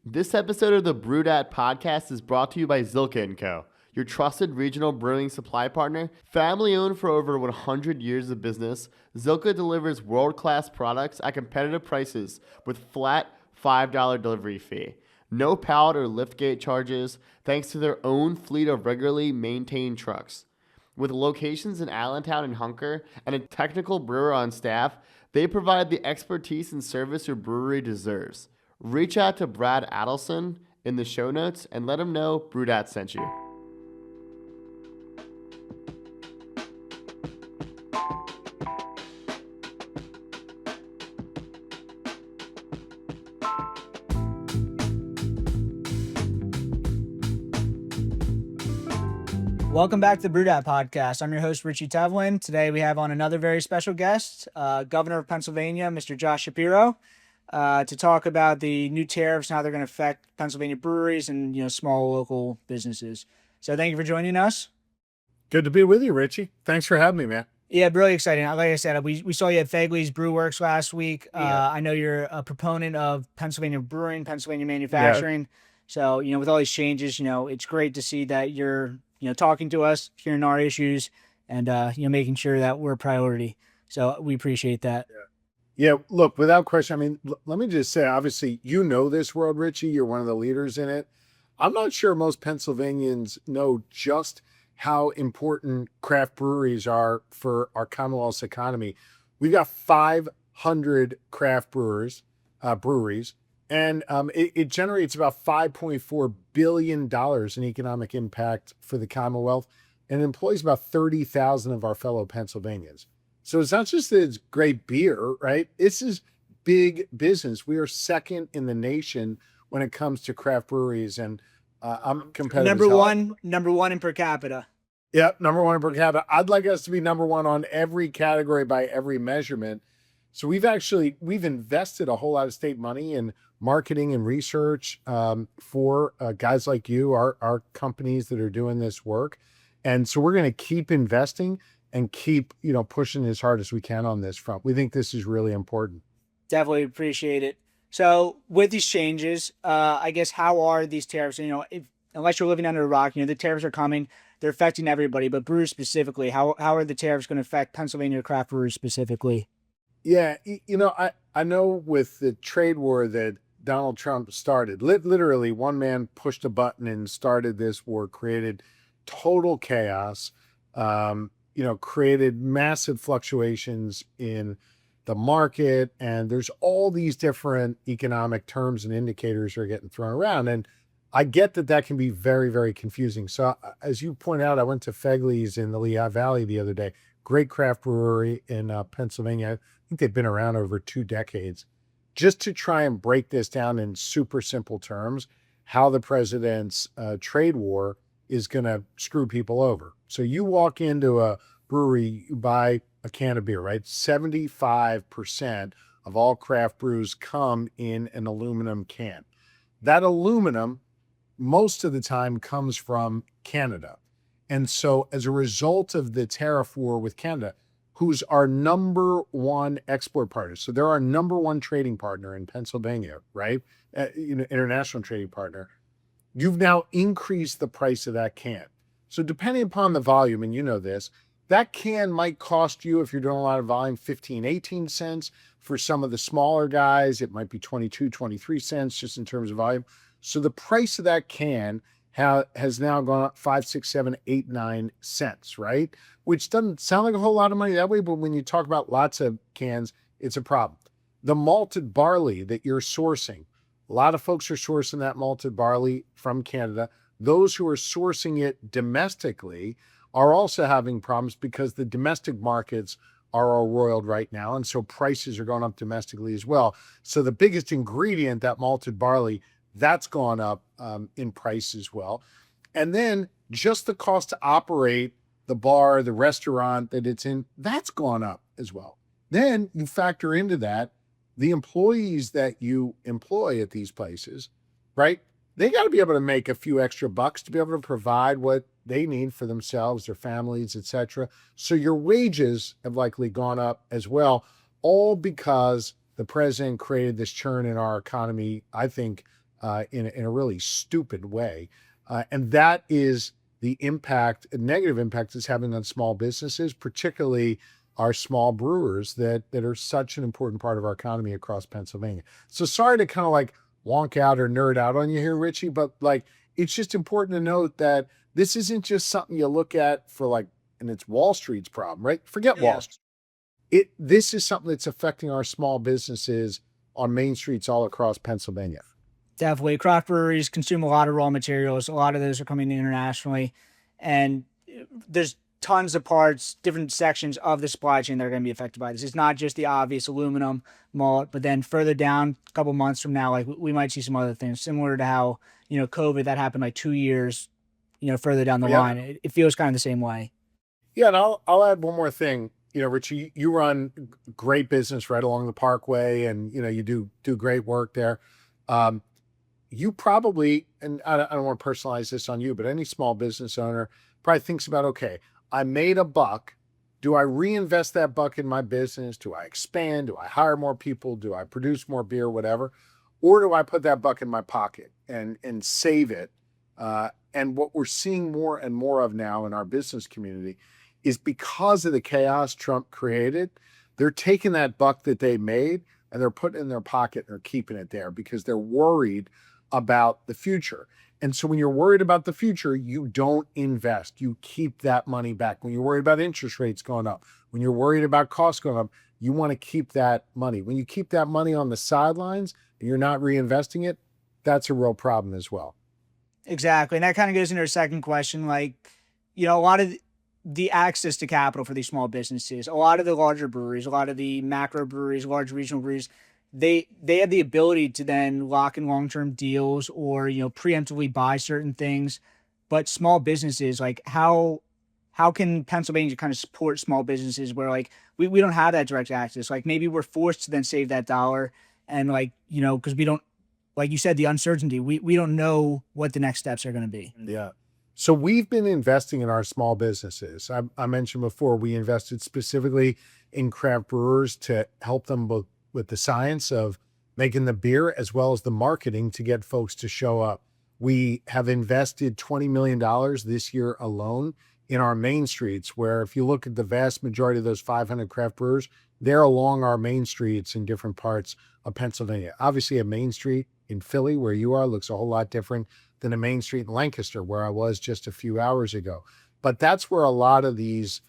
This episode of the Brewdat podcast is brought to you by Zilka & Co., your trusted regional brewing supply partner. Family owned for over 100 years of business, Zilka delivers world-class products at competitive prices with flat $5 delivery fee. No pallet or liftgate charges thanks to their own fleet of regularly maintained trucks. With locations in Allentown and Hunker and a technical brewer on staff, they provide the expertise and service your brewery deserves. Reach out to Brad Adelson in the show notes and let him know Brewdat sent you. Welcome back to the Brewdat podcast. I'm your host, Richie Tevlin. Today we have on another very special guest, Governor of Pennsylvania, Mr. Josh Shapiro, to talk about the new tariffs and how they're going to affect Pennsylvania breweries and small local businesses. So thank you for joining us. Good to be with you, Richie. Thanks for having me, man. Yeah, really exciting. Like I said, we saw you at Fegley's Brew Works last week. I know you're a proponent of Pennsylvania brewing, Pennsylvania manufacturing. Yeah. So, with all these changes, it's great to see that you're talking to us, hearing our issues, and, making sure that we're a priority. So we appreciate that. Yeah, look, without question, I mean, let me just say, obviously, this world, Richie. You're one of the leaders in it. I'm not sure most Pennsylvanians know just how important craft breweries are for our Commonwealth's economy. We've got 500 craft breweries, and it generates about $5.4 billion in economic impact for the Commonwealth and employs about 30,000 of our fellow Pennsylvanians. So it's not just that it's great beer, right? This is big business. We are second in the nation when it comes to craft breweries, and I'm competitive. Number one in per capita. Yep, number one in per capita. I'd like us to be number one on every category by every measurement. So we've invested a whole lot of state money in marketing and research for guys like you, our companies that are doing this work. And so we're going to keep investing and keep, pushing as hard as we can on this front. We think this is really important. Definitely appreciate it. So with these changes, I guess, how are these tariffs? Unless you're living under a rock, the tariffs are coming. They're affecting everybody, but brewers specifically, how are the tariffs going to affect Pennsylvania craft brewers specifically? Yeah, I know with the trade war that Donald Trump started, literally one man pushed a button and started this war, created total chaos, created massive fluctuations in the market. And there's all these different economic terms and indicators that are getting thrown around. And I get that can be very, very confusing. So as you point out, I went to Fegley's in the Lehigh Valley the other day, great craft brewery in Pennsylvania. I think they've been around over 2 decades. Just to try and break this down in super simple terms, how the president's trade war is going to screw people over. So you walk into a brewery, you buy a can of beer, right? 75% of all craft brews come in an aluminum can. That aluminum, most of the time, comes from Canada. And so as a result of the tariff war with Canada, who's our number one export partner, so they're our number one trading partner in Pennsylvania, right? International trading partner. You've now increased the price of that can. So depending upon the volume, and this, that can might cost you, if you're doing a lot of volume, 15, 18 cents. For some of the smaller guys, it might be 22, 23 cents just in terms of volume. So the price of that can has now gone up 5, 6, 7, 8, 9 cents, right? Which doesn't sound like a whole lot of money that way, but when you talk about lots of cans, it's a problem. The malted barley that you're sourcing, a lot of folks are sourcing that malted barley from Canada. Those who are sourcing it domestically are also having problems because the domestic markets are all roiled right now. And so prices are going up domestically as well. So the biggest ingredient, that malted barley, that's gone up in price as well. And then just the cost to operate the bar, the restaurant that it's in, that's gone up as well. Then you factor into that the employees that you employ at these places, right? They got to be able to make a few extra bucks to be able to provide what they need for themselves, their families, etc. So your wages have likely gone up as well, all because the president created this churn in our economy, I think, in a really stupid way. And that is the impact, a negative impact it's having on small businesses, particularly our small brewers that are such an important part of our economy across Pennsylvania. So sorry to kind of like wonk out or nerd out on you here, Richie, but like, it's just important to note that this isn't just something you look at for like, and it's Wall Street's problem, right? Forget Wall Street. This is something that's affecting our small businesses on main streets all across Pennsylvania. Definitely. Craft breweries consume a lot of raw materials. A lot of those are coming in internationally. And there's tons of parts, different sections of the supply chain that are going to be affected by this. It's not just the obvious aluminum, malt, but then further down, a couple months from now, like we might see some other things similar to how, COVID, that happened like 2 years, further down the line. It feels kind of the same way. Yeah. And I'll add one more thing. Richie, you run great business right along the Parkway, and, you do great work there. You probably, and I don't want to personalize this on you, but any small business owner probably thinks about, okay, I made a buck. Do I reinvest that buck in my business? Do I expand? Do I hire more people? Do I produce more beer, whatever? Or do I put that buck in my pocket and save it? And what we're seeing more and more of now in our business community is because of the chaos Trump created, they're taking that buck that they made and they're putting it in their pocket and they're keeping it there because they're worried about the future. And so when you're worried about the future, you don't invest. You keep that money back. When you're worried about interest rates going up, when you're worried about costs going up, you want to keep that money. When you keep that money on the sidelines and you're not reinvesting it, that's a real problem as well. Exactly. And that kind of goes into our second question. Like, a lot of the access to capital for these small businesses, a lot of the larger breweries, a lot of the macro breweries, large regional breweries, they have the ability to then lock in long-term deals or, preemptively buy certain things. But small businesses, like how can Pennsylvania kind of support small businesses where like we don't have that direct access? Like maybe we're forced to then save that dollar and like, because we don't, like you said, the uncertainty, we don't know what the next steps are going to be. Yeah. So we've been investing in our small businesses. I mentioned before, we invested specifically in craft brewers to help them both with the science of making the beer as well as the marketing to get folks to show up. We have invested $20 million this year alone in our main streets, where if you look at the vast majority of those 500 craft brewers, they're along our main streets in different parts of Pennsylvania. Obviously, a main street in Philly, where you are, looks a whole lot different than a main street in Lancaster, where I was just a few hours ago. But that's where a lot of these,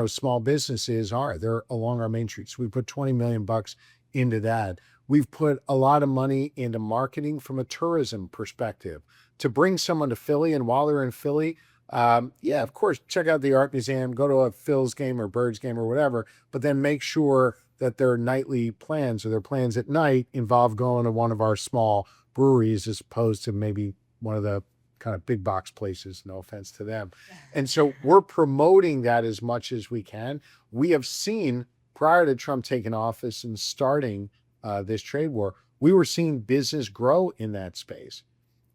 small businesses are. They're along our main streets. We put 20 million bucks into that. We've put a lot of money into marketing from a tourism perspective to bring someone to Philly. And while they're in Philly, of course, check out the art museum, go to a Phil's game or Birds game or whatever, but then make sure that their nightly plans or their plans at night involve going to one of our small breweries as opposed to maybe one of the kind of big box places, no offense to them. And so we're promoting that as much as we can. We have seen, prior to Trump taking office and starting this trade war, we were seeing business grow in that space.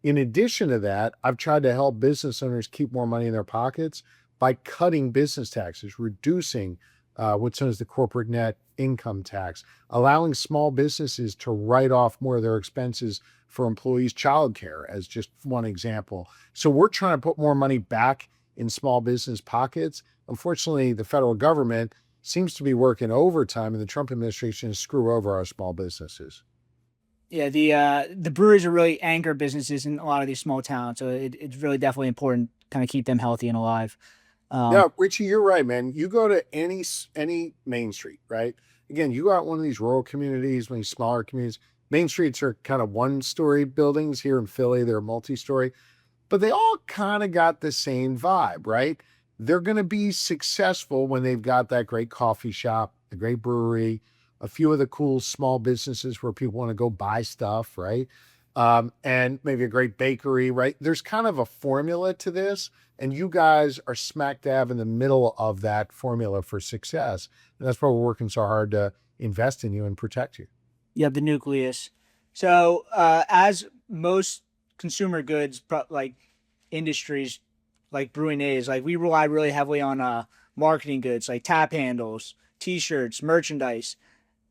In addition to that, I've tried to help business owners keep more money in their pockets by cutting business taxes, reducing what's known as the corporate net income tax, allowing small businesses to write off more of their expenses for employees' childcare, as just one example. So we're trying to put more money back in small business pockets. Unfortunately, the federal government seems to be working overtime, and the Trump administration is screw over our small businesses. Yeah, the breweries are really anchor businesses in a lot of these small towns, so it's really definitely important to kind of keep them healthy and alive. Yeah, Richie, you're right, man. You go to any main street, right? Again, you got one of these rural communities, one of these smaller communities. Main streets are kind of one-story buildings. Here in Philly, they're multi-story, but they all kind of got the same vibe, right? They're going to be successful when they've got that great coffee shop, a great brewery, a few of the cool small businesses where people want to go buy stuff, right? And maybe a great bakery, right? There's kind of a formula to this, and you guys are smack dab in the middle of that formula for success. And that's why we're working so hard to invest in you and protect you. You have the nucleus. So as most consumer goods, like industries, like brewing is, like we rely really heavily on marketing goods, like tap handles, T-shirts, merchandise.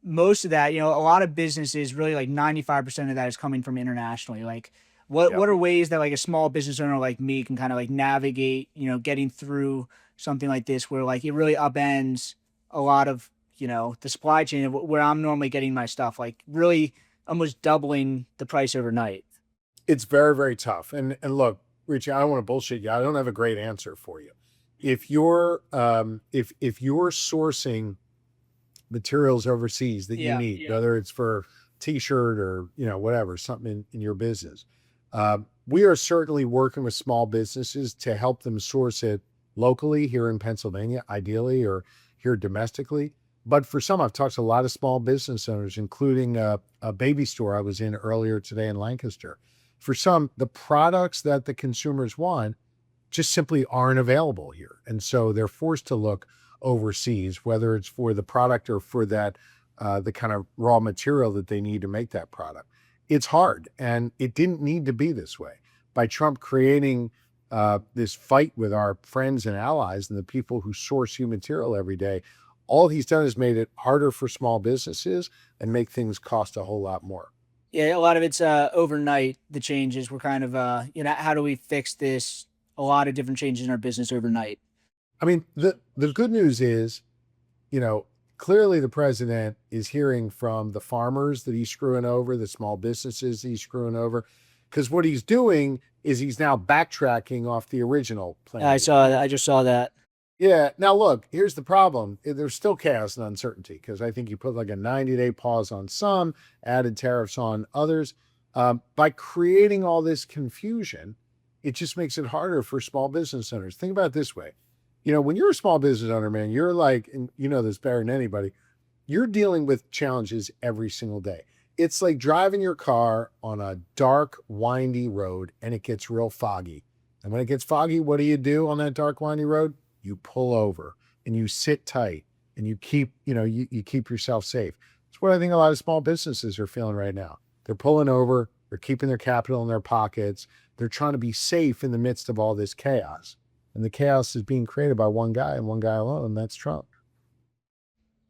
most of that, a lot of businesses really like 95% of that is coming from internationally. Like what are ways that like a small business owner like me can kind of like navigate, getting through something like this where like it really upends a lot of, the supply chain of where I'm normally getting my stuff, like really almost doubling the price overnight. It's very, very tough. And look, Richie, I don't want to bullshit you. I don't have a great answer for you. If you're if you're sourcing materials overseas that you need, whether it's for t-shirt or whatever, something in your business, we are certainly working with small businesses to help them source it locally here in Pennsylvania, ideally, or here domestically. But for some, I've talked to a lot of small business owners, including a baby store I was in earlier today in Lancaster. For some, the products that the consumers want just simply aren't available here. And so they're forced to look overseas, whether it's for the product or for that, the kind of raw material that they need to make that product. It's hard, and it didn't need to be this way. By Trump creating this fight with our friends and allies and the people who source you material every day, all he's done is made it harder for small businesses and make things cost a whole lot more. Yeah, a lot of it's overnight, the changes. We're kind of, how do we fix this? A lot of different changes in our business overnight. I mean, the good news is, clearly the president is hearing from the farmers that he's screwing over, the small businesses he's screwing over, because what he's doing is he's now backtracking off the original plan. I saw that. I just saw that. Yeah. Now, look, here's the problem. There's still chaos and uncertainty because I think you put like a 90-day pause on some, added tariffs on others. By creating all this confusion, it just makes it harder for small business owners. Think about it this way. When you're a small business owner, man, you're like, and you know this better than anybody, you're dealing with challenges every single day. It's like driving your car on a dark, windy road and it gets real foggy. And when it gets foggy, what do you do on that dark, windy road? You pull over and you sit tight and you keep, you keep yourself safe. It's what I think a lot of small businesses are feeling right now. They're pulling over, they're keeping their capital in their pockets. They're trying to be safe in the midst of all this chaos. And the chaos is being created by one guy and one guy alone, and that's Trump.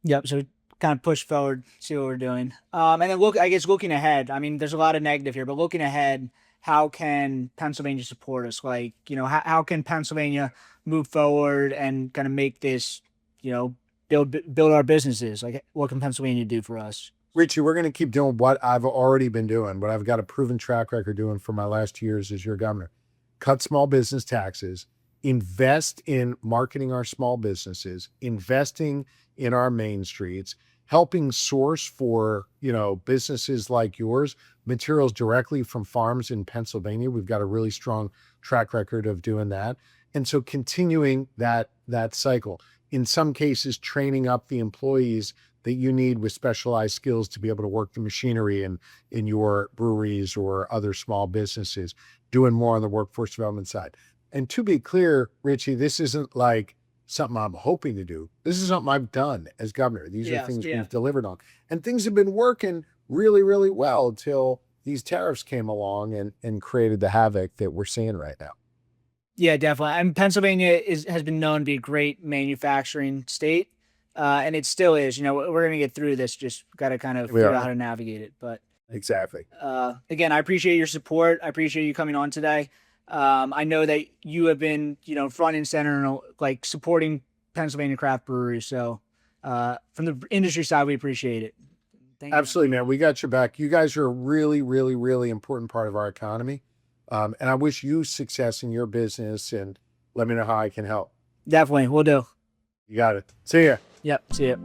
Yep. So kind of push forward, see what we're doing. And then looking ahead, I mean, there's a lot of negative here, but looking ahead, how can Pennsylvania support us? Like, how can Pennsylvania move forward and kind of make this, build our businesses? Like, what can Pennsylvania do for us? Richie, we're going to keep doing what I've already been doing, what I've got a proven track record doing for my last 2 years as your governor. Cut small business taxes, invest in marketing our small businesses, investing in our main streets, helping source for, businesses like yours, materials directly from farms in Pennsylvania. We've got a really strong track record of doing that. And so continuing that cycle, in some cases, training up the employees that you need with specialized skills to be able to work the machinery in your breweries or other small businesses, doing more on the workforce development side. And to be clear, Richie, this isn't like something I'm hoping to do. This is something I've done as governor. These are things we've delivered on. And things have been working really, really well until these tariffs came along and created the havoc that we're seeing right now. Yeah, definitely. And Pennsylvania has been known to be a great manufacturing state. And it still is. We're going to get through this. Just got to kind of figure out how to navigate it. But exactly. Again, I appreciate your support. I appreciate you coming on today. I know that you have been, front and center and like supporting Pennsylvania craft breweries. So from the industry side, we appreciate it. Absolutely, man. We got your back. You guys are a really, really, really important part of our economy. And I wish you success in your business, and let me know how I can help. Definitely. We'll do. You got it. See ya. Yep. See ya.